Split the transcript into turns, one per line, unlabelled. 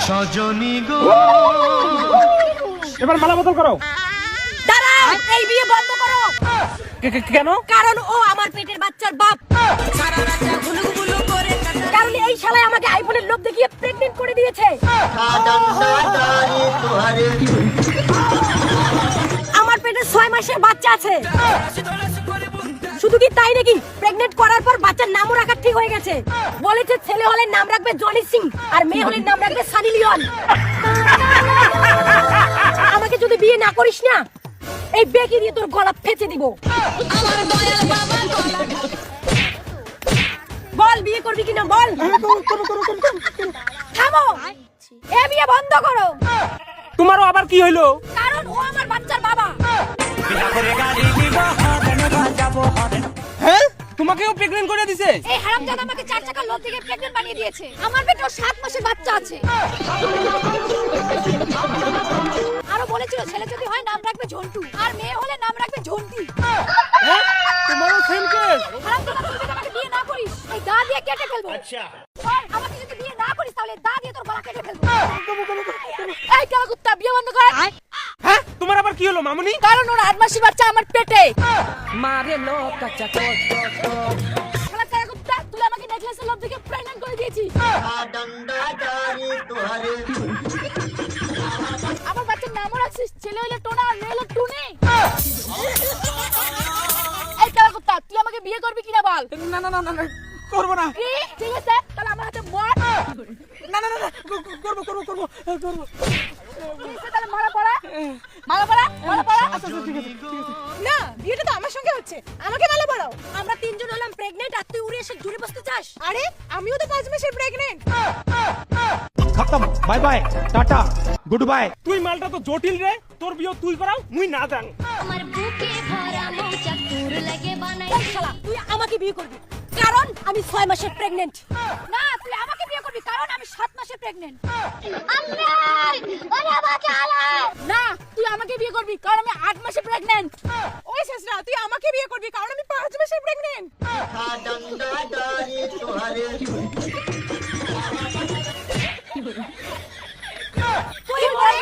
সজনী গো
এবার মালা বদল করো।
দাঁড়াও, এই বিয়ে বন্ধ করো।
কেন?
কারণ ও আমার পেটের বাচ্চার বাপ। কারণ এই শালায় আমাকে আইফোনের লোভ দেখিয়ে প্রেগনেন্ট করে দিয়েছে। আমার পেটে 6 মাসের বাচ্চা আছে। শুধু কি তাই নাকি, প্রেগনেন্ট করার পর বাচ্চার নামও রাখা ঠিক হয়ে গেছে। বলেছে ছেলে হলে নাম রাখবে জনি সিং আর মেয়ে হলে নাম রাখবে সানি লিওন। আমাকে যদি বিয়ে না করিস না, এই বেকি দিয়ে তোর গলা ফেঁচে দিব। বল বিয়ে করবি কিনা বল। থামো, এ বিয়ে বন্ধ করো।
তোমারও আবার কি হইলো?
কারণ ও আমার বাচ্চার বাবা।
হ্যাঁ, তোমাকেও প্রেগন্যান্ট করে দিছে?
এই হারামজাদা আমাকে 4 চাকার লোভ থেকে প্রেগন্যান্ট বানিয়ে দিয়েছে। আমার পেটেও 7 মাসের বাচ্চা আছে। আরো বলেছিল ছেলে যদি হয় নাম রাখবে ঝন্টু আর মেয়ে হলে নাম রাখবে ঝন্টি।
হ্যাঁ, তোমারও সেম কেস।
হারামজাদা, তুই যদি আমাকে বিয়ে না করিস, এই দা দিয়ে কেটে ফেলবো। আচ্ছা, আমাকে যদি বিয়ে না করিস তাহলে দা দিয়ে তোর গলা কেটে ফেলবো। এই কালা কুত্তা, বিয়ে বন্ধ কর।
হ্যাঁ, তোমার আবার কি হলো মামুনি?
কারণ ওর 8 মাসের বাচ্চা আমার পেটে।
মারে লোক কাচ্চা তো।
শালা কালা কুত্তা, তুই আমাকে নেকলেসের লোভ থেকে প্রেগন্যান্ট করে দিয়েছিস। আমার বাচ্চার নামও রাখছিস, ছেলে হলে টোনা আর মেয়ে হলে টুনি। এই কালা কুত্তা, তুই আমাকে বিয়ে করবি কিনা বল।
না না না না, করব না।
কি? ঠিক আছে, তাহলে আমার হাতে মর।
না না না, করব করব করব করব।
ঠিক আছে, তাহলে মারা পড়া, মারা পড়া, মারা পড়া।
আচ্ছা ঠিক আছে ঠিক আছে।
না, বিয়েটা তো আমার সঙ্গে হচ্ছে, আমাকে মালা পড়াও। আমরা 3 জন হলাম প্রেগন্যান্ট আর তুই উড়ে এসে জুড়ে বসতে চাস। আরে আমিও তো 5 মাসের প্রেগন্যান্ট।
খতম, bye bye, tata, good bye.
তুই মালটা তো জটিল রে, তোর বিয়ে তুই করাও, মুই না জান।
আমার বুকে ভরা মৌচা তোর লাগে বানাই।
এই শালা, তুই আমাকে বিয়ে করবি কারণ আমি 6 মাসের প্রেগন্যান্ট। না, তুই আমাকে বিয়ে করবি কারণ আমি 7 মাসের প্রেগন্যান্ট।
আম্মা ওরে আমাকে আলা।
না, তুই আমাকে বিয়ে করবি কারণ আমি 8 মাসের প্রেগন্যান্ট। ওই শেষরা, তুই আমাকে বিয়ে করবি কারণ আমি 5 মাসের প্রেগন্যান্ট। তুই বল